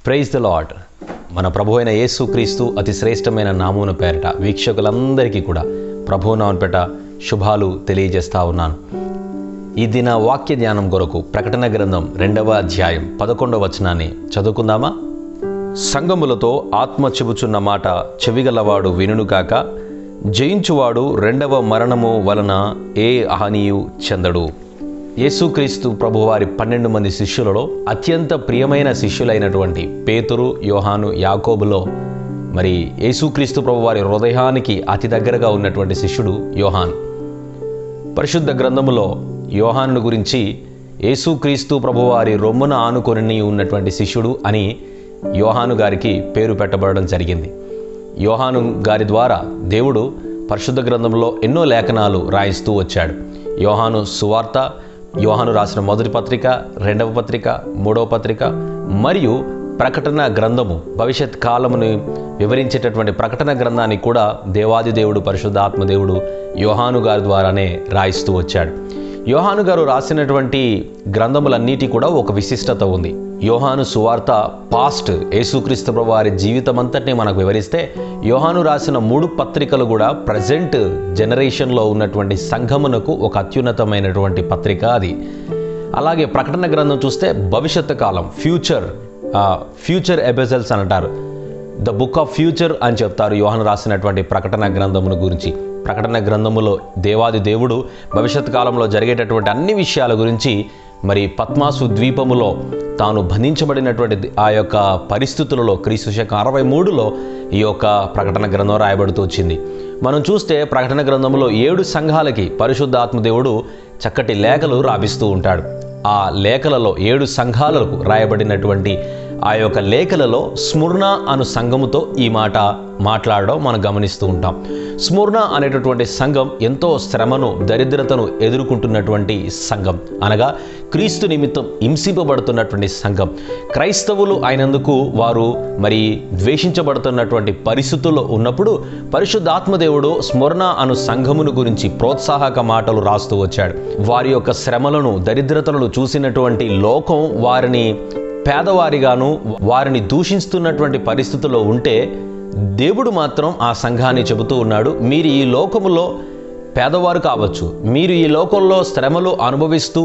Praise the lord. మన ప్రభు అయిన యేసుక్రీస్తు అతి శ్రేష్టమైన నామమున పేరట వీక్షకులందరికీ కూడా ప్రభు నామమున పేరట శుభాలు తెలియజేస్తా ఉన్నాను. ఈ దిన వాక్య ధ్యానం కొరకు ప్రకటన గ్రంథం 2వ అధ్యాయం 11వ వచనాన్ని చదువుకుందామా? సంగములతో ఆత్మ చెబుచున్న మాట చెవిగలవాడు వినును కాక, జయించువాడు రెండవ మరణము వలన ఏ హానియు చెందడు. యేసుక్రీస్తు ప్రభువారి 12 మంది శిష్యులలో అత్యంత ప్రియమైన శిష్యులైనటువంటి పేతురు, యోహాను, యాకోబులో మరి యేసుక్రీస్తు ప్రభువారి హృదయానికి అతి దగ్గరగా ఉన్నటువంటి శిష్యుడు యోహాన్. పరిశుద్ధ గ్రంథములో యోహాను గురించి యేసుక్రీస్తు ప్రభువారి రొమ్మున ఆనుకొని ఉన్నటువంటి శిష్యుడు అని యోహాను గారికి పేరు పెట్టబడడం జరిగింది. యోహాను గారి ద్వారా దేవుడు పరిశుద్ధ గ్రంథంలో ఎన్నో లేఖనాలు రాయిస్తూ వచ్చాడు. యోహాను సువార్త, యోహాను రాసిన మొదటి పత్రిక, 2వ పత్రిక, 3వ పత్రిక మరియు ప్రకటన గ్రంథము, భవిష్యత్ కాలమును వివరించేటటువంటి ప్రకటన గ్రంథాన్ని కూడా దేవాది దేవుడు పరిశుద్ధాత్మ దేవుడు యోహాను గారి ద్వారానే రాయిస్తూ వచ్చాడు. యోహాను గారు రాసినటువంటి గ్రంథములన్నిటి కూడా ఒక విశిష్టత ఉంది. యోహాను సువార్త పాస్ట్ యేసుక్రీస్తు ప్రభువారి జీవితం అంతటిని మనకు వివరిస్తే, యోహాను రాసిన 3 పత్రికలు కూడా ప్రజెంట్ జనరేషన్లో ఉన్నటువంటి సంఘమునకు ఒక అత్యున్నతమైనటువంటి పత్రిక అది. అలాగే ప్రకటన గ్రంథం చూస్తే భవిష్యత్తు కాలం, ఫ్యూచర్ ఎపిసోడ్స్ అని అంటారు. ద బుక్ ఆఫ్ ఫ్యూచర్ అని చెప్తారు యోహాను రాసినటువంటి ప్రకటన గ్రంథమును గురించి. ప్రకటన గ్రంథములో దేవాది దేవుడు భవిష్యత్ కాలంలో జరిగేటటువంటి అన్ని విషయాల గురించి మరి పద్మాసు ద్వీపములో తాను బంధించబడినటువంటి ఆ యొక్క పరిస్థితులలో క్రీస్తు శకం 63లో ఈ యొక్క ప్రకటన గ్రంథం రాయబడుతూ వచ్చింది. మనం చూస్తే ప్రకటన గ్రంథంలో 7 సంఘాలకి పరిశుద్ధాత్మ దేవుడు చక్కటి లేఖలు రాపిస్తూ ఉంటాడు. ఆ లేఖలలో 7 సంఘాలకు రాయబడినటువంటి ఆ యొక్క లేఖలలో స్ముర్ణ అను సంఘముతో ఈ మాట మాట్లాడడం మనం గమనిస్తూ ఉంటాం. స్ముర్ణ అనేటటువంటి సంఘం ఎంతో శ్రమను, దరిద్రతను ఎదుర్కొంటున్నటువంటి సంఘం, అనగా క్రీస్తు నిమిత్తం హింసింపబడుతున్నటువంటి సంఘం. క్రైస్తవులు అయినందుకు వారు మరి ద్వేషించబడుతున్నటువంటి పరిస్థితుల్లో ఉన్నప్పుడు పరిశుద్ధాత్మదేవుడు స్ముర్ణ అను సంఘమును గురించి ప్రోత్సాహక మాటలు రాస్తూ వచ్చాడు. వారి యొక్క శ్రమలను, దరిద్రతలను చూసినటువంటి లోకం వారిని పేదవారిగాను, వారిని దూషిస్తున్నటువంటి పరిస్థితుల్లో ఉంటే దేవుడు మాత్రం ఆ సంఘాన్ని చెబుతూ ఉన్నాడు, మీరు ఈ లోకములో పేదవారు కావచ్చు, మీరు ఈ లోకంలో శ్రమలు అనుభవిస్తూ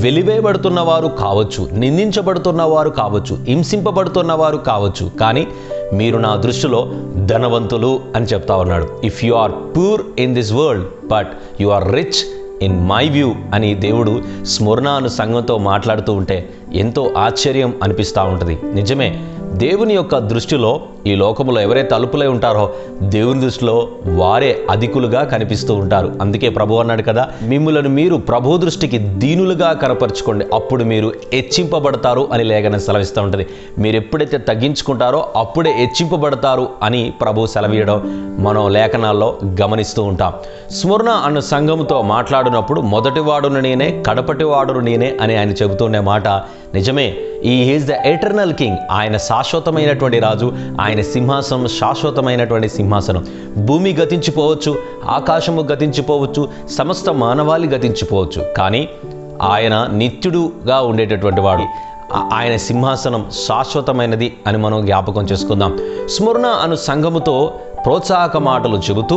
వెలివేయబడుతున్నవారు కావచ్చు, నిందించబడుతున్నవారు కావచ్చు, హింసింపబడుతున్నవారు కావచ్చు, కానీ మీరు నా దృష్టిలో ధనవంతులు అని చెప్తా ఉన్నాడు. If you are poor in this world but you are rich in my view అని దేవుడు స్ముర్ణ అను సంఘంతో మాట్లాడుతూ ఉంటే ఎంతో ఆశ్చర్యం అనిపిస్తూ ఉంటుంది. నిజమే, దేవుని యొక్క దృష్టిలో ఈ లోకములో ఎవరైతే అల్పులై ఉంటారో దేవుని దృష్టిలో వారే అధికులుగా కనిపిస్తూ ఉంటారు. అందుకే ప్రభు అన్నాడు కదా, మిమ్ములను మీరు ప్రభు దృష్టికి దీనులుగా కనపరుచుకోండి, అప్పుడు మీరు హెచ్చింపబడతారు అని లేఖనం సెలవిస్తూ ఉంటుంది. మీరు ఎప్పుడైతే తగ్గించుకుంటారో అప్పుడే హెచ్చింపబడతారు అని ప్రభు సెలవీయడం మనం లేఖనాల్లో గమనిస్తూ ఉంటాం. స్ముర్ణ అన్న సంఘంతో మాట్లాడినప్పుడు మొదటివాడును నేనే, కడపటివాడును నేనే అని ఆయన చెబుతున్న మాట నిజమే. ఈ ఈజ్ ద ఎటర్నల్ కింగ్. ఆయన శాశ్వతమైనటువంటి రాజు, ఆయన సింహాసనం శాశ్వతమైనటువంటి సింహాసనం. భూమి గతించిపోవచ్చు, ఆకాశము గతించిపోవచ్చు, సమస్త మానవాళి గతించిపోవచ్చు, కానీ ఆయన నిత్యుడుగా ఉండేటటువంటి వాడు. ఆయన సింహాసనం శాశ్వతమైనది అని మనం జ్ఞాపకం చేసుకుందాం. స్ముర్ణ అను సంఘముతో ప్రోత్సాహక మాటలు చెబుతూ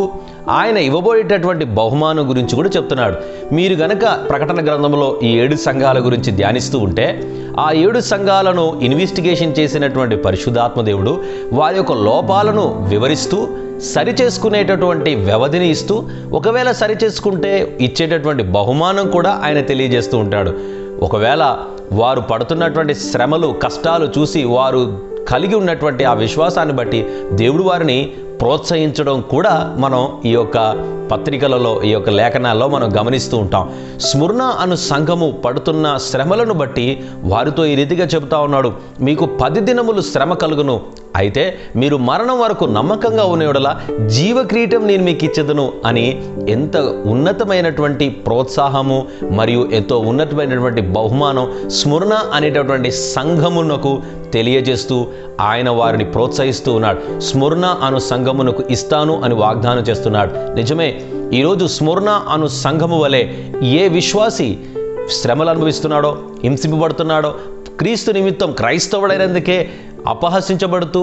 ఆయన ఇవ్వబోయేటటువంటి బహుమానం గురించి కూడా చెప్తున్నాడు. మీరు గనక ప్రకటన గ్రంథంలో ఈ 7 సంఘాల గురించి ధ్యానిస్తూ ఉంటే, ఆ 7 సంఘాలను ఇన్వెస్టిగేషన్ చేసినటువంటి పరిశుద్ధాత్మ దేవుడు వారి యొక్క లోపాలను వివరిస్తూ సరిచేసుకునేటటువంటి వ్యవధిని ఇస్తూ, ఒకవేళ సరిచేసుకుంటే ఇచ్చేటటువంటి బహుమానం కూడా ఆయన తెలియజేస్తూ ఉంటాడు. ఒకవేళ వారు పడుతున్నటువంటి శ్రమలు, కష్టాలు చూసి వారు కలిగి ఉన్నటువంటి ఆ విశ్వాసాన్ని బట్టి దేవుడు వారిని ప్రోత్సహించడం కూడా మనం ఈ యొక్క పత్రికలలో, ఈ యొక్క లేఖనాల్లో మనం గమనిస్తూ ఉంటాం. స్ముర్ణ అను సంఘము పడుతున్న శ్రమలను బట్టి వారితో ఈ రీతిగా చెబుతా ఉన్నాడు, మీకు 10 దినములు శ్రమ కలుగును, అయితే మీరు మరణం వరకు నమ్మకంగా ఉన్నయెడల జీవ కిరీటం నేను మీకు ఇచ్చేదను అని ఎంత ఉన్నతమైనటువంటి ప్రోత్సాహము మరియు ఎంతో ఉన్నతమైనటువంటి బహుమానం స్ముర్ణ అనేటటువంటి సంఘమునకు తెలియజేస్తూ ఆయన వారిని ప్రోత్సహిస్తూ ఉన్నాడు. స్ముర్ణ అను సంఘమునకు ఇస్తాను అని వాగ్దానం చేస్తున్నాడు. నిజమే, ఈరోజు స్ముర్ణ అను సంఘము వలె ఏ విశ్వాసి శ్రమలు అనుభవిస్తున్నాడో, హింసింపబడుతున్నాడో, క్రీస్తు నిమిత్తం క్రైస్తవుడైనందుకే అపహసించబడుతూ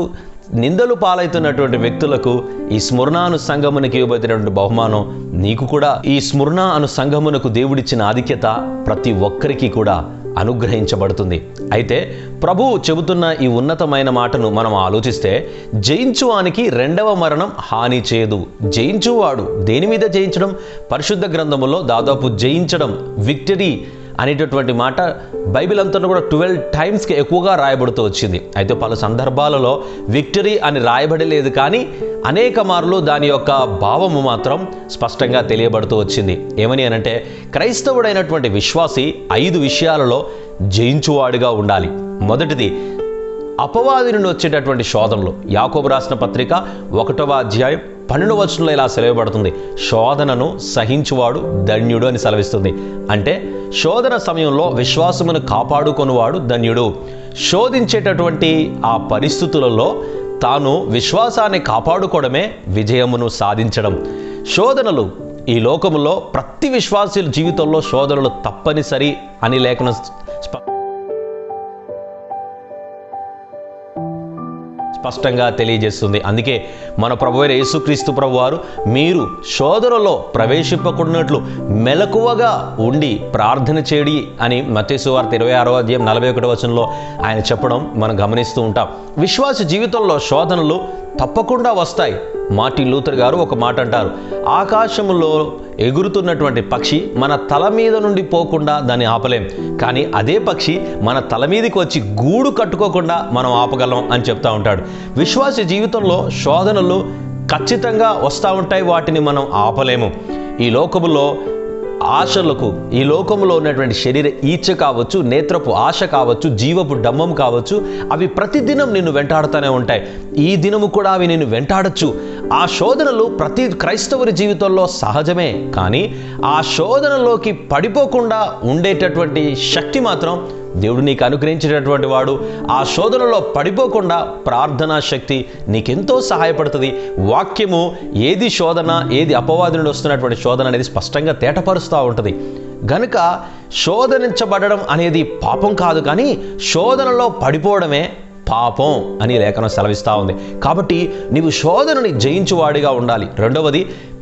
నిందలు పాలవుతున్నటువంటి వ్యక్తులకు ఈ స్మరణ అను సంఘమునకు ఇవ్వబడినటువంటి బహుమానం నీకు కూడా ఈ స్మరణ అను సంఘమునకు దేవుడిచ్చిన ఆధిక్యత ప్రతి ఒక్కరికి కూడా అనుగ్రహించబడుతుంది. అయితే ప్రభువు చెబుతున్న ఈ ఉన్నతమైన మాటను మనం ఆలోచిస్తే, జయించువానికి రెండవ మరణం హాని చేయదు. జయించువాడు దేని మీద జయించడం? పరిశుద్ధ గ్రంథములో దాదాపు జయించడం, విక్టరీ అనేటటువంటి మాట బైబిల్ అంతా కూడా 12 టైమ్స్కి ఎక్కువగా రాయబడుతూ వచ్చింది. అయితే పలు సందర్భాలలో విక్టరీ అని రాయబడలేదు, కానీ అనేక మార్లు దాని యొక్క భావము మాత్రం స్పష్టంగా తెలియబడుతూ వచ్చింది. ఏమని అనంటే, క్రైస్తవుడైనటువంటి విశ్వాసి 5 విషయాలలో జయించువాడిగా ఉండాలి. మొదటిది, అపవాది నుండి వచ్చేటటువంటి శోధనలు. యాకోబు రాసిన పత్రిక 1వ అధ్యాయం 12వ వచనంలో ఇలా సెలవుబడుతుంది, శోధనను సహించువాడు ధన్యుడు అని సెలవిస్తుంది. అంటే శోధన సమయంలో విశ్వాసమును కాపాడుకొనువాడు ధన్యుడు. శోధించేటటువంటి ఆ పరిస్థితులలో తాను విశ్వాసాన్ని కాపాడుకోవడమే విజయమును సాధించడం. శోధనలు ఈ లోకములో ప్రతి విశ్వాసీ జీవితంలో శోధనలు తప్పనిసరి అని లేఖనం స్పష్టంగా తెలియజేస్తుంది. అందుకే మన ప్రభువైన యేసుక్రీస్తు ప్రభువారు మీరు శోధనలో ప్రవేశింపకున్నట్లు మెలకువగా ఉండి ప్రార్థన చేడి అని మత్తయి సువార్త 26వ అధ్యాయం 41వ వచనంలో ఆయన చెప్పడం మనం గమనిస్తూ ఉంటాం. విశ్వాస జీవితంలో శోధనలు తప్పకుండా వస్తాయి. మార్టిన్ లూథర్ గారు ఒక మాట అంటారు, ఆకాశంలో ఎగురుతున్నటువంటి పక్షి మన తల మీద నుండి పోకుండా దాన్ని ఆపలేం, కానీ అదే పక్షి మన తల మీదకి వచ్చి గూడు కట్టుకోకుండా మనం ఆపగలం అని చెప్తా ఉంటాడు. విశ్వాస జీవితంలో శోధనలు ఖచ్చితంగా వస్తూ ఉంటాయి, వాటిని మనం ఆపలేము. ఈ లోకములో ఆశలకు, ఈ లోకంలో ఉన్నటువంటి శరీర ఈచ్ఛ కావచ్చు, నేత్రపు ఆశ కావచ్చు, జీవపు డమ్మం కావచ్చు, అవి ప్రతిదినం నిన్ను వెంటాడుతూనే ఉంటాయి. ఈ దినము కూడా అవి నిన్ను వెంటాడచ్చు. ఆ శోధనలు ప్రతి క్రైస్తవుని జీవితంలో సహజమే, కానీ ఆ శోధనలోకి పడిపోకుండా ఉండేటటువంటి శక్తి మాత్రం దేవుడు నీకు అనుగ్రహించేటటువంటి వాడు. ఆ శోధనలో పడిపోకుండా ప్రార్థనా శక్తి నీకెంతో సహాయపడుతుంది. వాక్యము ఏది శోధన, ఏది అపవాది నుండి వస్తున్నటువంటి శోధన అనేది స్పష్టంగా తేటపరుస్తూ ఉంటుంది. గనుక శోధనించబడడం అనేది పాపం కాదు, కానీ శోధనలో పడిపోవడమే పాపం అని లేఖనం సెలవిస్తూ ఉంది. కాబట్టి నీవు శోధనని జయించువాడిగా ఉండాలి. రెండవది,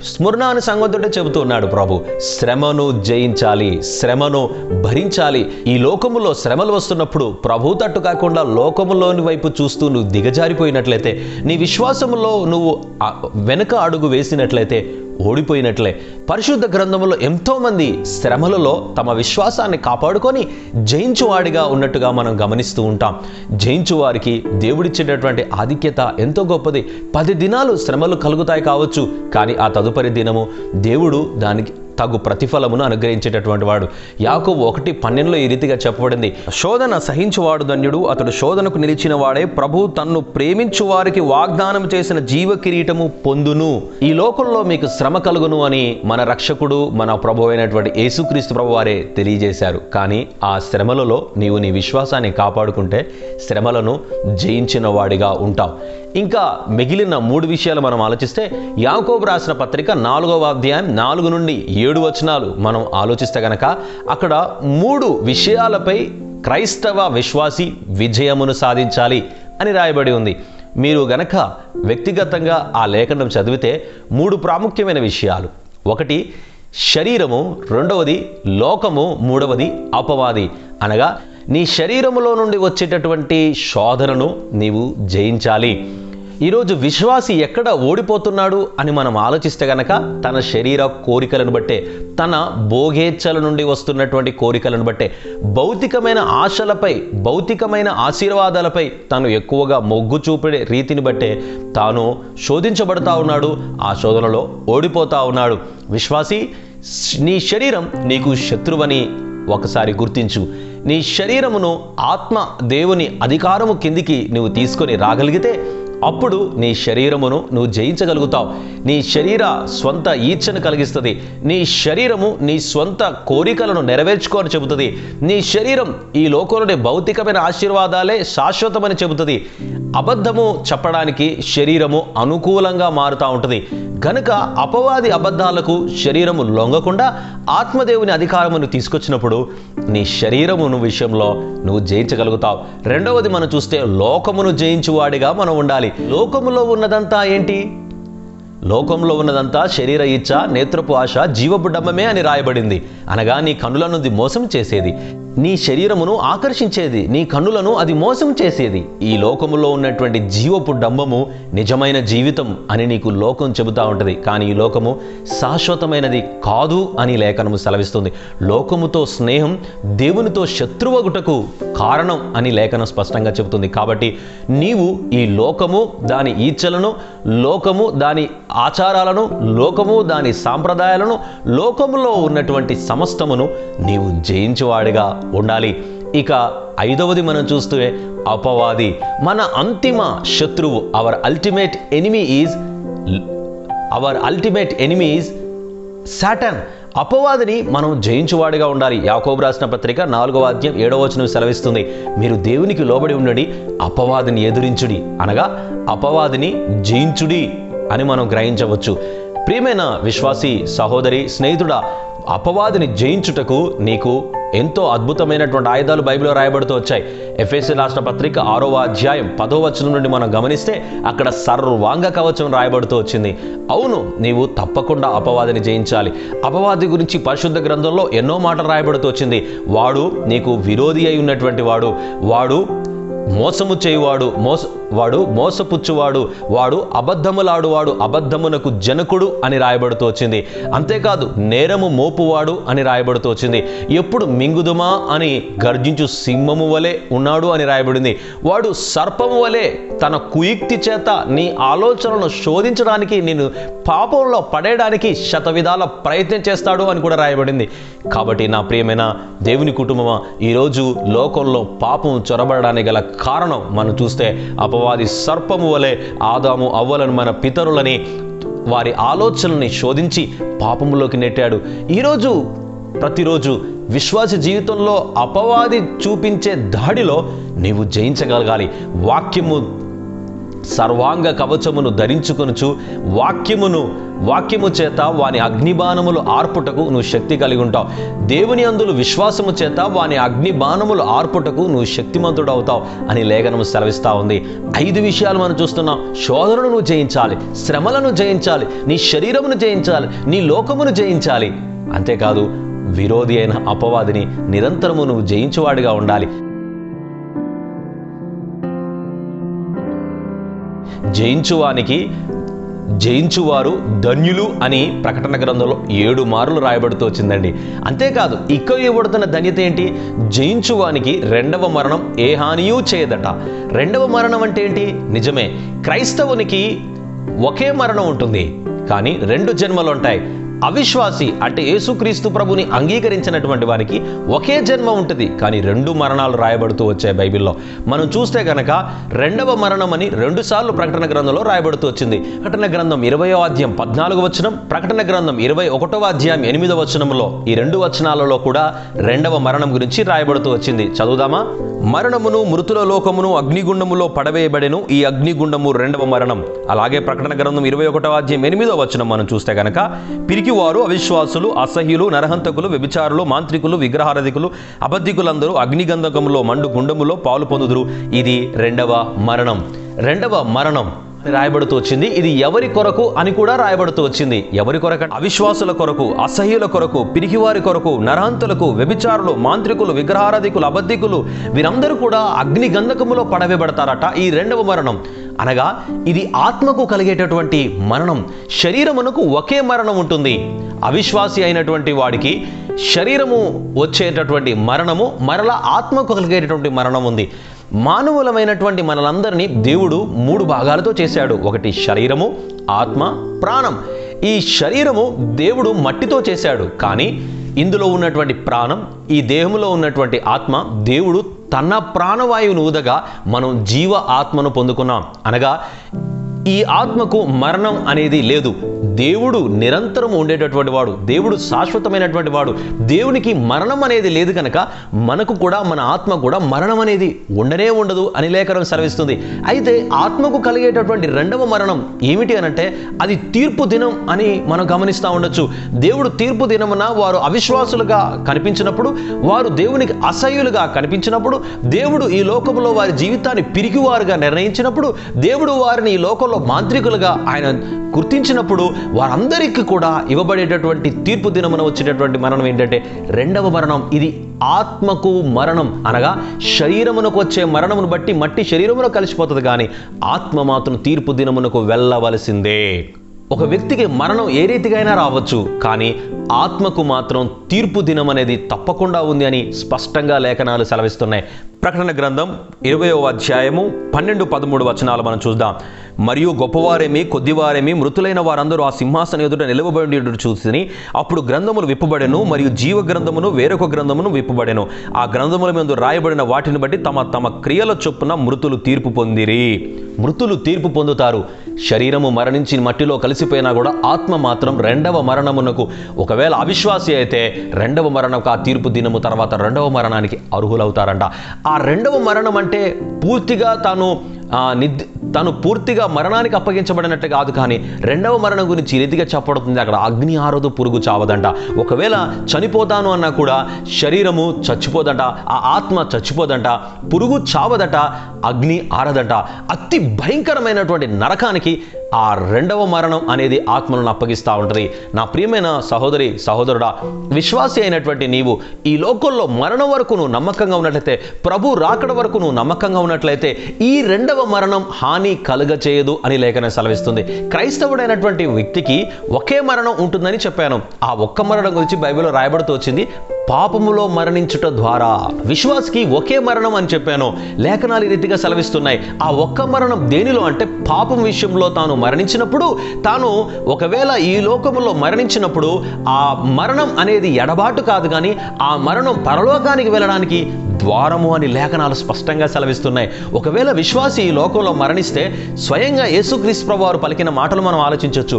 స్మరణాను సంగతుడే చెబుతూ ఉన్నాడు ప్రభు, శ్రమను జయించాలి, శ్రమను భరించాలి. ఈ లోకములో శ్రమలు వస్తున్నప్పుడు ప్రభు తట్టు కాకుండా లోకములోని వైపు చూస్తూ నువ్వు దిగజారిపోయినట్లయితే, నీ విశ్వాసములో నువ్వు వెనుక అడుగు వేసినట్లయితే ఓడిపోయినట్లే. పరిశుద్ధ గ్రంథములో ఎంతోమంది శ్రమలలో తమ విశ్వాసాన్ని కాపాడుకొని జయించువాడిగా ఉన్నట్టుగా మనం గమనిస్తూ ఉంటాం. జయించువారికి దేవుడిచ్చేటటువంటి ఆధిక్యత ఎంతో గొప్పది. 10 దినాలు శ్రమలు కలుగుతాయి కావచ్చు, కానీ ఆ తదుపరి దినము దేవుడు దానికి తగు ప్రతిఫలమును అనుగ్రహించేటటువంటి వాడు. యాకోబు 1:12 ఈ రీతిగా చెప్పబడింది, శోధన సహించువాడు ధన్యుడు, అతడు శోధనకు నిలిచిన వాడే ప్రభు తన్ను ప్రేమించు వారికి వాగ్దానం చేసిన జీవ కిరీటము పొందును. ఈ లోకంలో మీకు శ్రమ కలుగును అని మన రక్షకుడు, మన ప్రభు అయినటువంటి యేసుక్రీస్తు ప్రభు వారే తెలియజేశారు. కానీ ఆ శ్రమలలో నీవు నీ విశ్వాసాన్ని కాపాడుకుంటే శ్రమలను జయించిన వాడిగా ఉంటావు. ఇంకా మిగిలిన 3 విషయాలు మనం ఆలోచిస్తే, యాకోబు రాసిన పత్రిక 4వ అధ్యాయం 4 నుండి 7 వచనాలు మనం ఆలోచిస్తే గనక అక్కడ 3 విషయాలపై క్రైస్తవ విశ్వాసి విజయమును సాధించాలి అని రాయబడి ఉంది. మీరు గనక వ్యక్తిగతంగా ఆ లేఖనం చదివితే 3 ప్రాముఖ్యమైన విషయాలు. ఒకటి శరీరము, రెండవది లోకము, మూడవది అపవాది. అనగా నీ శరీరములో నుండి వచ్చేటటువంటి శోధనను నీవు జయించాలి. ఈరోజు విశ్వాసి ఎక్కడ ఓడిపోతున్నాడు అని మనం ఆలోచిస్తే గనక తన శరీర కోరికలను బట్టే, తన భోగేచ్ఛల నుండి వస్తున్నటువంటి కోరికలను బట్టే, భౌతికమైన ఆశలపై, భౌతికమైన ఆశీర్వాదాలపై తను ఎక్కువగా మొగ్గు చూపే రీతిని బట్టే తాను శోధించబడతా ఉన్నాడు, ఆ శోధనలో ఓడిపోతా ఉన్నాడు. విశ్వాసి, నీ శరీరం నీకు శత్రువని ఒకసారి గుర్తించు. నీ శరీరమును ఆత్మ దేవుని అధికారము కిందికి నువ్వు తీసుకొని రాగలిగితే అప్పుడు నీ శరీరమును నువ్వు జయించగలుగుతావు. నీ శరీర స్వంత ఈచ్ఛను కలిగిస్తుంది. నీ శరీరము నీ స్వంత కోరికలను నెరవేర్చుకోని చెబుతుంది. నీ శరీరం ఈ లోకంలోని భౌతికమైన ఆశీర్వాదాలే శాశ్వతమని చెబుతుంది. అబద్ధము చెప్పడానికి శరీరము అనుకూలంగా మారుతూ ఉంటుంది. కనుక అపవాది అబద్ధాలకు శరీరము లొంగకుండా ఆత్మదేవుని అధికారమును తీసుకొచ్చినప్పుడు నీ శరీరమును విషయంలో నువ్వు జయించగలుగుతావు. రెండవది మనం చూస్తే లోకమును జయించువాడిగా మనం ఉండాలి. లోకములో ఉన్నదంతా ఏంటి? లోకంలో ఉన్నదంతా శరీర ఇచ్ఛ, నేత్రపు ఆశ, జీవపు డమ్మమే అని రాయబడింది. అనగా నీ కన్నులను అది మోసం చేసేది, నీ శరీరమును ఆకర్షించేది, నీ కన్నులను అది మోసం చేసేది. ఈ లోకములో ఉన్నటువంటి జీవపు డంబము నిజమైన జీవితం అని నీకు లోకం చెబుతూ ఉంటుంది. కానీ ఈ లోకము శాశ్వతమైనది కాదు అని లేఖనము సెలవిస్తుంది. లోకముతో స్నేహం దేవునితో శత్రువగుటకు కారణం అని లేఖనం స్పష్టంగా చెబుతుంది. కాబట్టి నీవు ఈ లోకము దాని ఈచ్ఛలను, లోకము దాని ఆచారాలను, లోకము దాని సాంప్రదాయాలను, లోకములో ఉన్నటువంటి సమస్తమును నీవు జయించువాడిగా ఉండాలి. ఇక ఐదవది మనం చూస్తే అపవాది, మన అంతిమ శత్రువు. Hour ultimate enemy is Satan. అపవాదిని మనం జయించువాడిగా ఉండాలి. యాకోబు రాసిన పత్రిక 4వ అధ్యాయం 7వ వచనం సెలవిస్తుంది, మీరు దేవునికి లోబడి ఉండండి, అపవాదిని ఎదురించుడి, అనగా అపవాదిని జయించుడి అని మనం గ్రహించవచ్చు. ప్రియమైన విశ్వాసి సహోదరి, స్నేహితుడా, అపవాదిని జయించుటకు నీకు ఎంతో అద్భుతమైనటువంటి ఆయుధాలు బైబిల్లో రాయబడుతూ వచ్చాయి. ఎఫెసీ రాసిన పత్రిక 6వ అధ్యాయం 10వ వచనం నుండి మనం గమనిస్తే అక్కడ సర్వాంగ కవచం రాయబడుతూ వచ్చింది. అవును, నీవు తప్పకుండా అపవాదిని జయించాలి. అపవాది గురించి పరిశుద్ధ గ్రంథంలో ఎన్నో మాటలు రాయబడుతూ వచ్చింది. వాడు నీకు విరోధి అయి ఉన్నటువంటి వాడు మోసము చేయువాడు, వాడు మోసపుచ్చువాడు, వాడు అబద్ధములాడువాడు, అబద్ధమునకు జనకుడు అని రాయబడుతూ వచ్చింది. అంతేకాదు నేరము మోపువాడు అని రాయబడుతూ వచ్చింది. ఎప్పుడు మింగుదుమా అని గర్జించు సింహము వలె ఉన్నాడు అని రాయబడింది. వాడు సర్పము వలె తన కుయుక్తి చేత నీ ఆలోచనలను శోధించడానికి, నిన్ను పాపంలో పడేయడానికి శతవిధాల ప్రయత్నం చేస్తాడు అని కూడా రాయబడింది. కాబట్టి నా ప్రియమైన దేవుని కుటుంబమా, ఈరోజు లోకంలో పాపం చొరబడడానికి గల కారణం మనం చూస్తే అపవాది సర్పము వలె ఆదాము అవ్వలను, మన పితరులని, వారి ఆలోచనల్ని శోధించి పాపములోకి నెట్టాడు. ఈరోజు ప్రతిరోజు విశ్వాస జీవితంలో అపవాది చూపించే దాడిలో నీవు జయించగలగాలి. వాక్యము సర్వాంగ కవచమును ధరించుకొనుచు వాక్యము చేత వాని అగ్నిబాణములు ఆర్పుటకు నువ్వు శక్తి కలిగి ఉంటావు. దేవుని అందులు విశ్వాసము చేత వాని అగ్నిబాణములు ఆర్పుటకు నువ్వు శక్తిమంతుడు అవుతావు అని లేఖనము సెలవిస్తూ ఉంది. 5 విషయాలు మనం చూస్తున్నాం. శోధనను నువ్వు జయించాలి, శ్రమలను జయించాలి, నీ శరీరమును జయించాలి, నీ లోకమును జయించాలి. అంతేకాదు విరోధి అయిన అపవాదిని నిరంతరము నువ్వు జయించువాడిగా ఉండాలి. జయించువారు ధన్యులు అని ప్రకటన గ్రంథంలో 7 మార్లు రాయబడుతూ వచ్చిందండి. అంతేకాదు ఇక ఇవ్వబడుతున్న ధన్యత ఏంటి? జయించువానికి రెండవ మరణం ఏ హానియూ చేయదట. రెండవ మరణం అంటే ఏంటి? నిజమే, క్రైస్తవునికి ఒకే మరణం ఉంటుంది, కానీ 2 జన్మలు ఉంటాయి. అవిశ్వాసి అంటే యేసుక్రీస్తు ప్రభుని అంగీకరించినటువంటి వారికి ఒకే జన్మ ఉంటుంది, కానీ 2 మరణాలు రాయబడుతూ వచ్చాయి బైబిల్లో. మనం చూస్తే కనుక రెండవ మరణం అని 2 సార్లు ప్రకటన గ్రంథంలో రాయబడుతూ వచ్చింది. ప్రకటన గ్రంథం 20వ అధ్యాయం 14వ వచనం, ప్రకటన గ్రంథం 21వ అధ్యాయం 8వ వచనంలో ఈ 2 వచనాలలో కూడా రెండవ మరణం గురించి రాయబడుతూ వచ్చింది. చదువుదామా? మరణమును మృతుల లోకమును అగ్నిగుండములో పడవేయబడెను, ఈ అగ్నిగుండము రెండవ మరణం. అలాగే ప్రకటన గ్రంథం 21వ అధ్యాయం 8వ వచనం మనం చూస్తే కనుక పిరికివారు, అవిశ్వాసులు, అసహ్యులు, నరహంతకులు, వ్యభిచారులు, మాంత్రికులు, విగ్రహారాధికులు, అబద్ధికులందరూ అగ్నిగంధకములో మండు గుండములో పాలు పొందుదురు. ఇది రెండవ మరణం. రెండవ మరణం రాయబడుతూ వచ్చింది. ఇది ఎవరి కొరకు అని కూడా రాయబడుతూ వచ్చింది. ఎవరి కొరకు? అవిశ్వాసుల కొరకు, అసహ్యుల కొరకు, పిరికివారి కొరకు, నరహంతులకు, వ్యభిచారులు, మాంత్రికులు, విగ్రహారాధికులు, అబద్ధికులు, వీరందరూ కూడా అగ్ని గంధకములో పడవేయబడతారట. ఈ రెండవ మరణం అనగా ఇది ఆత్మకు కలిగేటటువంటి మరణం. శరీరమునకు ఒకే మరణం ఉంటుంది. అవిశ్వాసి అయినటువంటి వాడికి శరీరము వచ్చేటటువంటి మరణము, మరలా ఆత్మకు కలిగేటటువంటి మరణం ఉంది. మానవులమైనటువంటి మనలందరినీ దేవుడు 3 భాగాలతో చేశాడు. ఒకటి శరీరము, ఆత్మ, ప్రాణం. ఈ శరీరము దేవుడు మట్టితో చేశాడు, కానీ ఇందులో ఉన్నటువంటి ప్రాణం, ఈ దేహంలో ఉన్నటువంటి ఆత్మ దేవుడు తన ప్రాణవాయువును ఊదగా మనం జీవ ఆత్మను పొందుకున్నాం. అనగా ఈ ఆత్మకు మరణం అనేది లేదు. దేవుడు నిరంతరం ఉండేటటువంటి వాడు, దేవుడు శాశ్వతమైనటువంటి వాడు. దేవునికి మరణం అనేది లేదు కనుక మనకు కూడా, మన ఆత్మ కూడా మరణం అనేది ఉండనే ఉండదు అని లేఖనం సెలవిస్తుంది. అయితే ఆత్మకు కలిగేటటువంటి రెండవ మరణం ఏమిటి అనంటే అది తీర్పు దినం అని మనం గమనిస్తూ ఉండొచ్చు. దేవుడు తీర్పు దినమున వారు అవిశ్వాసులుగా కనిపించినప్పుడు, వారు దేవునికి అసహ్యులుగా కనిపించినప్పుడు, దేవుడు ఈ లోకంలో వారి జీవితాన్ని పిరికివారుగా నిర్ణయించినప్పుడు, దేవుడు వారిని ఈ లోకంలో మాంత్రికులుగా ఆయన గుర్తించినప్పుడు వారందరికీ కూడా ఇవ్వబడేటటువంటి తీర్పు దినమున వచ్చేటటువంటి మరణం ఏంటంటే రెండవ మరణం. ఇది ఆత్మకు మరణం. అనగా శరీరమునకు వచ్చే మరణమును బట్టి మట్టి శరీరములో కలిసిపోతుంది, కానీ ఆత్మ మాత్రం తీర్పు దినమునకు వెళ్ళవలసిందే. ఒక వ్యక్తికి మరణం ఏ రీతిగా అయినా రావచ్చు, కానీ ఆత్మకు మాత్రం తీర్పు దినం అనేది తప్పకుండా ఉంది అని స్పష్టంగా లేఖనాలు సెలవిస్తున్నాయి. ప్రకటన గ్రంథం 20వ అధ్యాయము 12-13 వచనాలు మనం చూద్దాం. మరియు గొప్పవారేమి కొద్దివారేమి మృతులైన వారందరూ ఆ సింహాసనం ఎదుట నిలవబడి చూసిని అప్పుడు గ్రంథములు విప్పబడెను, మరియు జీవ గ్రంథమును వేరొక గ్రంథమును విప్పబడెను. ఆ గ్రంథముల మీద రాయబడిన వాటిని బట్టి తమ తమ క్రియల చొప్పున మృతులు తీర్పు పొందిరి. మృతులు తీర్పు పొందుతారు. శరీరము మరణించి మట్టిలో కలిసిపోయినా కూడా ఆత్మ మాత్రం రెండవ మరణమునకు, ఒకవేళ అవిశ్వాసి అయితే రెండవ మరణం ఆ తీర్పు దినము తర్వాత రెండవ మరణానికి అర్హులవుతారంట. ఆ రెండవ మరణం అంటే పూర్తిగా తను పూర్తిగా మరణానికి అప్పగించబడినట్టు కాదు, కానీ రెండవ మరణం గురించి రీతిగా చెప్పబడుతుంది. అక్కడ అగ్ని ఆరదు, పురుగు చావదంట. ఒకవేళ చనిపోతాను అన్నా కూడా శరీరము చచ్చిపోదంట, ఆ ఆత్మ చచ్చిపోదంట, పురుగు చావదట, అగ్ని ఆరదట. అతి భయంకరమైనటువంటి నరకానికి ఆ రెండవ మరణం అనేది ఆత్మలను అప్పగిస్తూ ఉంటుంది. నా ప్రియమైన సహోదరి సహోదరుడా, విశ్వాసి అయినటువంటి నీవు ఈ లోకంలో మరణం వరకు నువ్వు నమ్మకంగా ఉన్నట్లయితే, ప్రభు రాకడ వరకు నువ్వు నమ్మకంగా ఉన్నట్లయితే ఈ రెండవ మరణం హాని కలుగచేయదు అని లేఖనం సెలవిస్తుంది. క్రైస్తవుడైనటువంటి వ్యక్తికి ఒకే మరణం ఉంటుందని చెప్పాను. ఆ ఒక్క మరణం గురించి బైబిల్లో రాయబడుతూ వచ్చింది, పాపములో మరణించుట ద్వారా. విశ్వాసికి ఒకే మరణం అని చెప్పాను. లేఖనాలు ఈ రీతిగా సెలవిస్తున్నాయి. ఆ ఒక్క మరణం దేనిలో అంటే పాపం విషయంలో తాను మరణించినప్పుడు, తాను ఒకవేళ ఈ లోకములో మరణించినప్పుడు ఆ మరణం అనేది ఎడబాటు కాదు, కానీ ఆ మరణం పరలోకానికి వెళ్ళడానికి ద్వారము అని లేఖనాలు స్పష్టంగా సెలవిస్తున్నాయి. ఒకవేళ విశ్వాసి ఈ లోకంలో మరణిస్తే స్వయంగా యేసుక్రీస్తు ప్రభువారు పలికిన మాటలు మనం ఆలోచించవచ్చు.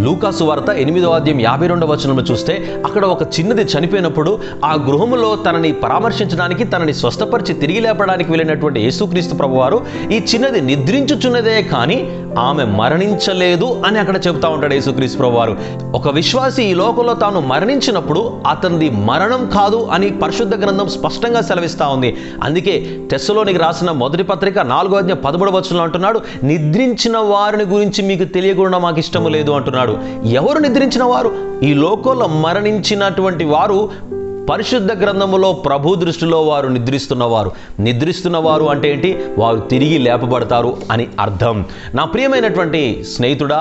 లూకాసు వార్త 8వ అధ్యాయం 52వ వచనంలో చూస్తే అక్కడ ఒక చిన్నది చనిపోయినప్పుడు ఆ గృహములో తనని పరామర్శించడానికి, తనని స్వస్థపరిచి తిరిగి లేపడానికి వెళ్ళినటువంటి యేసుక్రీస్తు ప్రభువారు ఈ చిన్నది నిద్రించుచున్నదే కానీ ఆమె మరణించలేదు అని అక్కడ చెబుతా ఉంటాడు యేసుక్రీస్తు ప్రభువారు. ఒక విశ్వాసి ఈ లోకంలో తాను మరణించినప్పుడు అతనిది మరణం కాదు అని పరిశుద్ధ గ్రంథం స్పష్టంగా సెలవిస్తా ఉంది. అందుకే తెస్సలోనికి రాసిన మొదటి పత్రిక 4వ అధ్యాయం 13వ వచనంలో అంటున్నాడు, నిద్రించిన వారిని గురించి మీకు తెలియకుండా మాకు ఇష్టము లేదు అంటున్నాడు. ఎవరు నిద్రించిన వారు? ఈ లోకంలో మరణించినటువంటి వారు పరిశుద్ధ గ్రంథములో ప్రభు దృష్టిలో వారు నిద్రిస్తున్నవారు అంటే ఏంటి? వారు తిరిగి లేపబడతారు అని అర్థం. నా ప్రియమైనటువంటి స్నేహితుడా,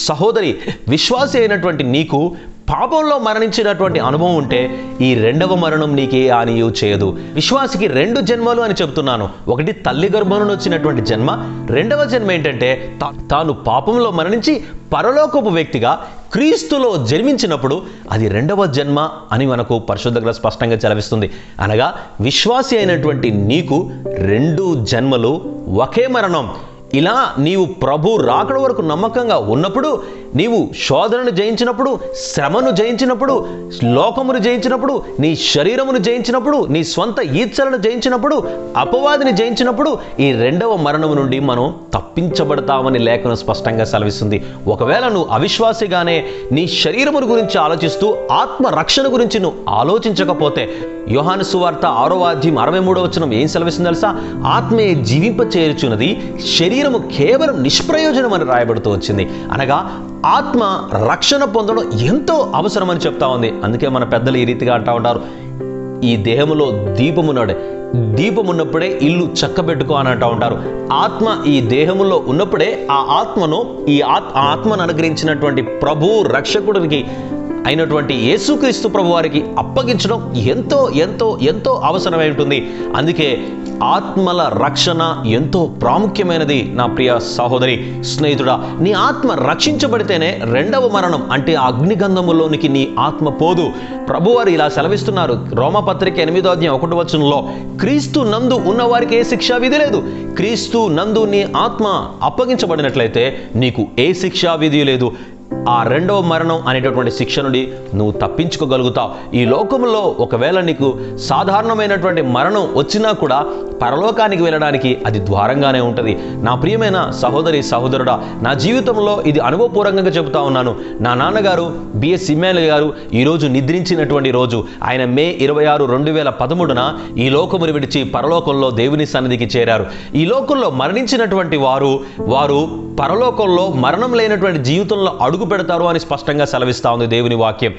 సహోదరి, విశ్వాసి అయినటువంటి నీకు పాపంలో మరణించినటువంటి అనుభవం ఉంటే ఈ రెండవ మరణం నీకే హానియు చేయదు. విశ్వాసికి 2 జన్మలు అని చెప్తున్నాను. ఒకటి తల్లి గర్భం నుండి వచ్చినటువంటి జన్మ, రెండవ జన్మ ఏంటంటే తాను పాపంలో మరణించి పరలోకపు వ్యక్తిగా క్రీస్తులో జన్మించినప్పుడు అది రెండవ జన్మ అని మనకు పరిశుద్ధ గ్రంథం స్పష్టంగా సెలవిస్తుంది. అనగా విశ్వాసి అయినటువంటి నీకు 2 జన్మలు, ఒకే మరణం. ఇలా నీవు ప్రభు రాకడ వరకు నమ్మకంగా ఉన్నప్పుడు, నీవు శోధనను జయించినప్పుడు, శ్రమను జయించినప్పుడు, లోకమును జయించినప్పుడు, నీ శరీరమును జయించినప్పుడు, నీ స్వంత ఈచ్ఛలను జయించినప్పుడు, అపవాదిని జయించినప్పుడు ఈ రెండవ మరణము నుండి మనం తప్పించబడతామని లేఖనం స్పష్టంగా సెలవిస్తుంది. ఒకవేళ నువ్వు అవిశ్వాసిగానే నీ శరీరమును గురించి ఆలోచిస్తూ ఆత్మ రక్షణ గురించి నువ్వు ఆలోచించకపోతే, యోహాను సువార్త 6వ అధ్యాయం 63వ వచనం ఏం సెలవిస్తుంది తెలుసా? ఆత్మే జీవింప చేర్చున్నది, శరీరము కేవలం నిష్ప్రయోజనం అని రాయబడుతూ వచ్చింది. అనగా ఆత్మ రక్షణ పొందడం ఎంతో అవసరమని చెప్తా ఉంది. అందుకే మన పెద్దలు ఈ రీతిగా అంటూ ఉంటారు, ఈ దేహములో దీపమున్నప్పుడే ఇల్లు చక్కబెట్టుకో అని అంటూ ఉంటారు. ఆత్మ ఈ దేహములో ఉన్నప్పుడే ఆ ఆత్మను, ఆత్మను అనుగ్రహించినటువంటి ప్రభు రక్షకుడికి అయినటువంటి యేసుక్రీస్తు ప్రభు వారికి అప్పగించడం ఎంతో ఎంతో ఎంతో అవసరమై ఉంటుంది. అందుకే ఆత్మల రక్షణ ఎంతో ప్రాముఖ్యమైనది. నా ప్రియ సహోదరి, స్నేహితుడా, నీ ఆత్మ రక్షించబడితేనే రెండవ మరణం అంటే అగ్నిగంధములోనికి నీ ఆత్మ పోదు. ప్రభువారు ఇలా సెలవిస్తున్నారు. రోమపత్రిక 8వ అధ్యాయం 1వ వచనంలో, క్రీస్తు నందు ఉన్నవారికి ఏ శిక్షా విధి లేదు. క్రీస్తు నందు నీ ఆత్మ అప్పగించబడినట్లయితే నీకు ఏ శిక్షా విధి లేదు. ఆ రెండవ మరణం అనేటటువంటి శిక్ష నుండి నువ్వు తప్పించుకోగలుగుతావు. ఈ లోకంలో ఒకవేళ నీకు సాధారణమైనటువంటి మరణం వచ్చినా కూడా పరలోకానికి వెళ్ళడానికి అది ద్వారంగానే ఉంటుంది. నా ప్రియమైన సహోదరి సహోదరుడా, నా జీవితంలో ఇది అనుభవపూర్వకంగా చెబుతా ఉన్నాను. నా నాన్నగారు బిఎస్ ఇమ్మానుయేల్ గారు ఈరోజు నిద్రించినటువంటి రోజు. ఆయన మే 26, 2013 ఈ లోకమును విడిచి పరలోకంలో దేవుని సన్నిధికి చేరారు. ఈ లోకంలో మరణించినటువంటి వారు పరలోకంలో మరణం లేనటువంటి జీవితంలో అడుగు పెడతారు అని స్పష్టంగా సెలవిస్తా ఉంది దేవుని వాక్యం.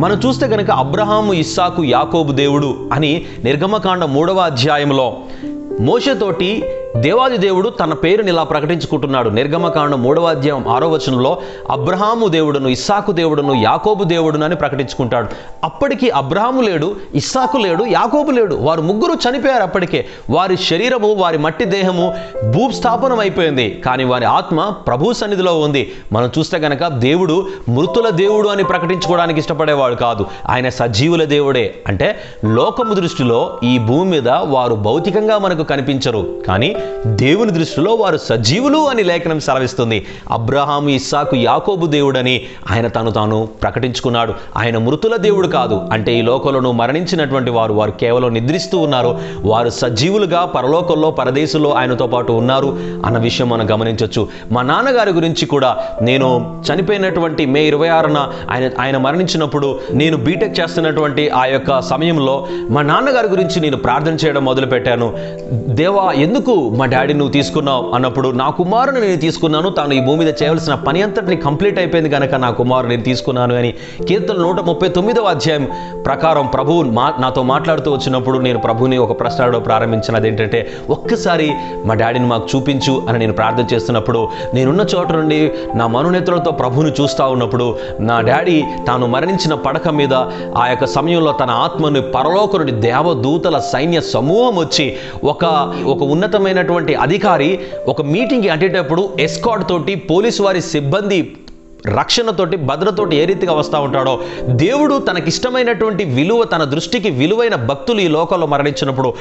మనం చూస్తే కనుక అబ్రహాము, ఇస్సాకు, యాకోబు దేవుడు అని నిర్గమకాండ 3వ అధ్యాయంలో మోషేతోటి దేవాది దేవుడు తన పేరుని ఇలా ప్రకటించుకుంటున్నాడు. నిర్గమకాండం 3వ అధ్యాయం 6వ వచనంలో అబ్రహాము దేవుడును, ఇస్సాకు దేవుడును, యాకోబు దేవుడును అని ప్రకటించుకుంటాడు. అప్పటికి అబ్రహాము లేడు, ఇస్సాకు లేడు, యాకోబు లేడు. వారు ముగ్గురు చనిపోయారు. అప్పటికే వారి శరీరము, వారి మట్టి దేహము భూస్థాపనం అయిపోయింది. కానీ వారి ఆత్మ ప్రభు సన్నిధిలో ఉంది. మనం చూస్తే కనుక దేవుడు మృతుల దేవుడు అని ప్రకటించుకోవడానికి ఇష్టపడేవాడు కాదు. ఆయన సజీవుల దేవుడే. అంటే లోకము దృష్టిలో ఈ భూమి మీద వారు భౌతికంగా మనకు కనిపించరు, కానీ దేవుని దృష్టిలో వారు సజీవులు అని లేఖనం సెలవిస్తుంది. అబ్రహాము, ఇస్సాకు, యాకోబు దేవుడని ఆయన తాను ప్రకటించుకున్నాడు. ఆయన మృతుల దేవుడు కాదు. అంటే ఈ లోకంలో మరణించినటువంటి వారు కేవలం నిద్రిస్తూ ఉన్నారు. వారు సజీవులుగా పరలోకంలో, పరదేశంలో ఆయనతో పాటు ఉన్నారు అన్న విషయం మనం గమనించవచ్చు. మా నాన్నగారి గురించి కూడా నేను చనిపోయినటువంటి మే 26న ఆయన మరణించినప్పుడు నేను బీటెక్ చేస్తున్నటువంటి ఆ యొక్క సమయంలో మా నాన్నగారి గురించి నేను ప్రార్థన చేయడం మొదలుపెట్టాను. దేవా, ఎందుకు మా డాడీ నువ్వు తీసుకున్నావు అన్నప్పుడు, నా కుమారుని నేను తీసుకున్నాను, తాను ఈ భూమి మీద చేయవలసిన పని అంతటిని కంప్లీట్ అయిపోయింది కనుక నా కుమారుని నేను తీసుకున్నాను అని కీర్తన 139వ అధ్యాయం ప్రకారం ప్రభువు నాతో మాట్లాడుతూ వచ్చినప్పుడు నేను ప్రభువుని ఒక ప్రశ్న ప్రారంభించినది ఏంటంటే, ఒక్కసారి మా డాడీని మాకు చూపించు అని నేను ప్రార్థన చేస్తున్నప్పుడు, నేనున్న చోట నుండి నా మనునేత్రులతో ప్రభువుని చూస్తూ ఉన్నప్పుడు నా డాడీ తాను మరణించిన పడక మీద ఆ యొక్క సమయంలో తన ఆత్మను పరలోక నుండి దేవదూతల సైన్య సమూహం వచ్చి ఒక ఉన్నతమైనటువంటి అధికారి ఒక మీటింగ్కి అటేటప్పుడు ఎస్కాట్ తోటి, పోలీసు వారి సిబ్బంది రక్షణతోటి, భద్రతోటి ఏ రీతిగా వస్తూ ఉంటాడో, దేవుడు తనకిష్టమైనటువంటి విలువ, తన దృష్టికి విలువైన భక్తులు ఈ లోకంలో మరణించినప్పుడు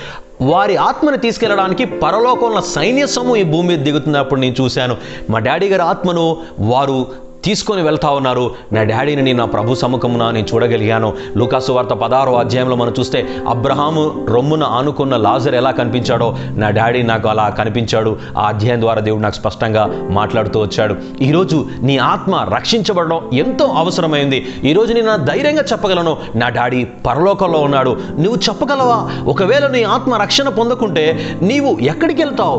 వారి ఆత్మను తీసుకెళ్ళడానికి పరలోకంలో సైన్య సమూహం ఈ భూమి మీద దిగుతున్నప్పుడు నేను చూశాను. మా డాడీ గారి ఆత్మను వారు తీసుకొని వెళ్తా ఉన్నారు. నా డాడీని నా ప్రభు సముఖమున నేను చూడగలిగాను. లూకాసు వార్త 16వ అధ్యాయంలో మనం చూస్తే అబ్రహాము రొమ్మున ఆనుకున్న లాజరు ఎలా కనిపించాడో నా డాడీ నాకు అలా కనిపించాడు. ఆ అధ్యాయం ద్వారా దేవుడు నాకు స్పష్టంగా మాట్లాడుతూ వచ్చాడు. ఈరోజు నీ ఆత్మ రక్షించబడడం ఎంతో అవసరమైంది. ఈరోజు నేను ధైర్యంగా చెప్పగలను, నా డాడీ పరలోకంలో ఉన్నాడు. నువ్వు చెప్పగలవా? ఒకవేళ నీ ఆత్మ రక్షణ పొందకుంటే నీవు ఎక్కడికి వెళ్తావు?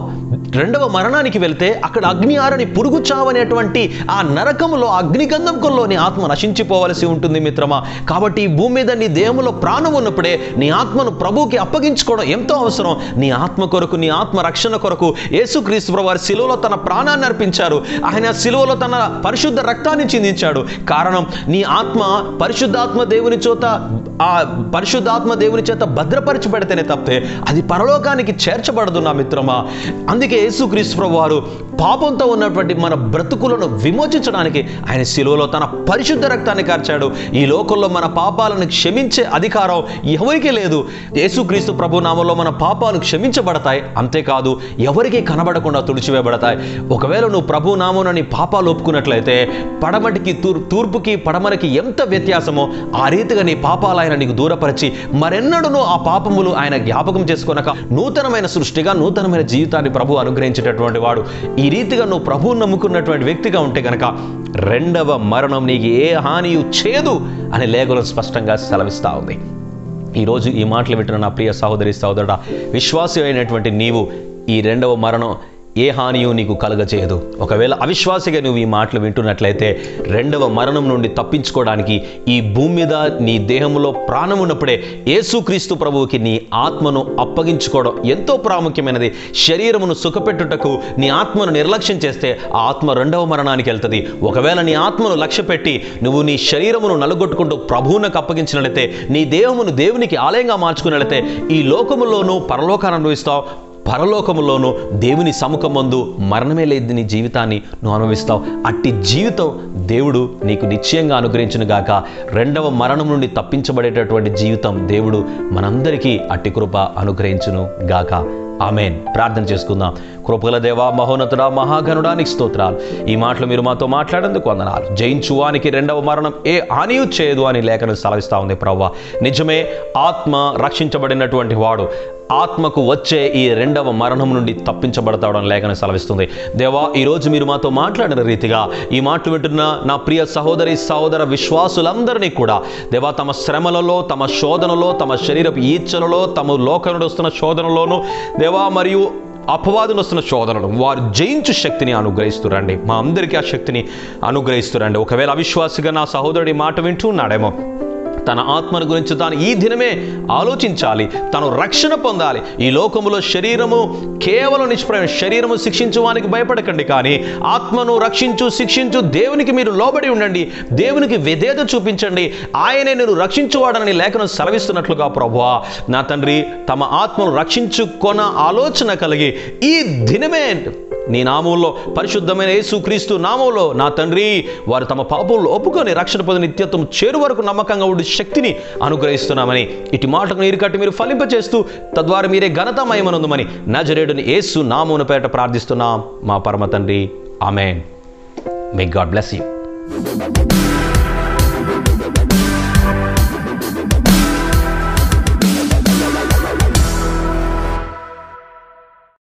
రెండవ మరణానికి వెళ్తే అక్కడ అగ్ని ఆరని పురుగు చావనేటువంటి ఆ నరకములో, అగ్నిగంధంలో నీ ఆత్మ నశించిపోవలసి ఉంటుంది మిత్రమా. కాబట్టి ఈ భూమి మీద నీ దేహంలో ప్రాణం ఉన్నప్పుడే నీ ఆత్మను ప్రభువుకి అప్పగించుకోవడం ఎంతో అవసరం. నీ ఆత్మ కొరకు, నీ ఆత్మ రక్షణ కొరకు యేసుక్రీస్తు ప్రభువు వారి శిలువలో తన ప్రాణాన్ని అర్పించారు. ఆయన శిలువలో తన పరిశుద్ధ రక్తాన్ని చిందించాడు. కారణం, నీ ఆత్మ పరిశుద్ధాత్మ దేవుని చేత భద్రపరచబడితేనే తప్పే అది పరలోకానికి చేర్చబడదు నా మిత్రమా. అందుకే యేసుక్రీస్తు ప్రభువు వారు పాపంతో ఉన్నటువంటి మన బ్రతుకులను విమోచించడానికి ఆయన శిలువలో తన పరిశుద్ధ రక్తాన్ని కార్చాడు. ఈ లోకంలో మన పాపాలను క్షమించే అధికారం ఎవరికీ లేదు. యేసుక్రీస్తు ప్రభు నామంలో మన పాపాలు క్షమించబడతాయి. అంతేకాదు ఎవరికి కనబడకుండా తుడిచివేయబడతాయి. ఒకవేళ నువ్వు ప్రభు నామమున నీ పాపాలు ఒప్పుకున్నట్లయితే పడమటికి తూర్పుకి పడమరకి ఎంత వ్యత్యాసమో ఆ రీతిగా నీ పాపాలు ఆయన నీకు దూరపరిచి మరెన్నడూ ఆ పాపములు ఆయన జ్ఞాపకం చేసుకొనక నూతనమైన సృష్టిగా, నూతనమైన జీవితాన్ని ప్రభు అనుగ్రహించేటటువంటి వాడు. ఈ రీతిగా నువ్వు ప్రభువును నమ్ముకున్నటువంటి వ్యక్తిగా ఉంటే కనుక రెండవ మరణం నీకు ఏ హానియు చేయదు అని లేఖనం స్పష్టంగా సెలవిస్తా ఉంది. ఈరోజు ఈ మాటలు వింటున్న నా ప్రియ సహోదరి సహోదరుడా, విశ్వాసి అయినటువంటి నీవు ఈ రెండవ మరణం ఏ హానియు నీకు కలగచేయదు. ఒకవేళ అవిశ్వాసిగా నువ్వు ఈ మాటలు వింటున్నట్లయితే రెండవ మరణం నుండి తప్పించుకోవడానికి ఈ భూమి మీద నీ దేహంలో ప్రాణం ఉన్నప్పుడే యేసుక్రీస్తు ప్రభువుకి నీ ఆత్మను అప్పగించుకోవడం ఎంతో ప్రాముఖ్యమైనది. శరీరమును సుఖపెట్టుటకు నీ ఆత్మను నిర్లక్ష్యం చేస్తే ఆ ఆత్మ రెండవ మరణానికి వెళ్తుంది. ఒకవేళ నీ ఆత్మను లక్ష్యపెట్టి నువ్వు నీ శరీరమును నలుగొట్టుకుంటూ ప్రభువునకు అప్పగించినట్లయితే, నీ దేహమును దేవునికి ఆలయంగా మార్చుకున్నట్లయితే ఈ లోకములోనూ పరలోకాన్ని అనుభవిస్తావు, పరలోకములోనూ దేవుని సముఖమందు మరణమే లేదు నీ జీవితాన్ని నువ్వు అనుభవిస్తావు. అట్టి జీవితం దేవుడు నీకు నిశ్చయంగా అనుగ్రహించును గాక. రెండవ మరణం నుండి తప్పించబడేటటువంటి జీవితం దేవుడు మనందరికీ అట్టి కృప అనుగ్రహించును గాక. ఆమేన్. ప్రార్థన చేసుకుందాం. కృపగల దేవా, మహోన్నతుడా, మహాగణుడా, నీకు స్తోత్రాలు. ఈ మాటలు మీరు మాతో మాట్లాడేందుకు వందనాలు. జయించువానికి రెండవ మరణం ఏ హానియు చేయదు అని లేఖనం సెలవిస్తూ ఉంది ప్రభువా. నిజమే, ఆత్మ రక్షించబడినటువంటి వాడు ఆత్మకు వచ్చే ఈ రెండవ మరణం నుండి తప్పించబడతాడని లేఖనం సెలవిస్తుంది. దేవా, ఈరోజు మీరు మాతో మాట్లాడిన రీతిగా ఈ మాటలు వింటున్న నా ప్రియ సహోదర విశ్వాసులందరినీ కూడా దేవా, తమ శ్రమలలో, తమ శోధనలో, తమ శరీరపు ఈచ్ఛలలో, తమ లోకం వస్తున్న శోధనలోను దేవా, మరియు అపవాదులు వస్తున్న శోధనలు వారు జయించు శక్తిని అనుగ్రహిస్తురండి. మా అందరికీ ఆ శక్తిని అనుగ్రహిస్తురండి. ఒకవేళ అవిశ్వాసిగా నా సహోదరుడి మాట వింటూ ఉన్నాడేమో, తన ఆత్మను గురించి తాను ఈ దినమే ఆలోచించాలి, తను రక్షణ పొందాలి. ఈ లోకములో శరీరము కేవలం నిష్ప్రయోజనం. శరీరము శిక్షించువానికి భయపడకండి, కానీ ఆత్మను రక్షించు, శిక్షించు. దేవునికి మీరు లోబడి ఉండండి, దేవునికి విధేయత చూపించండి. ఆయనే నేను రక్షించువాడనని లేఖనం సెలవిస్తున్నట్లుగా ప్రభువా నా తండ్రి, తమ ఆత్మను రక్షించుకొన ఆలోచన కలిగి ఈ దినమే నీ నామంలో, పరిశుద్ధమైన యేసుక్రీస్తు నామంలో నా తండ్రి, వారు తమ పాపంలో ఒప్పుకొని రక్షణ పొంది నిత్యత్వం చేరు వరకు నమ్మకంగా ఉండి శక్తిని అనుగ్రహిస్తున్నామని ఇటు మాటకు నీరు కట్టి మీరు ఫలింపచేస్తూ తద్వారా మీరే ఘనత మహిమనందుమని నజరేయుడైన యేసు నామమున పేరట ప్రార్థిస్తున్నాం మా పరమ తండ్రి. Amen. May God bless you.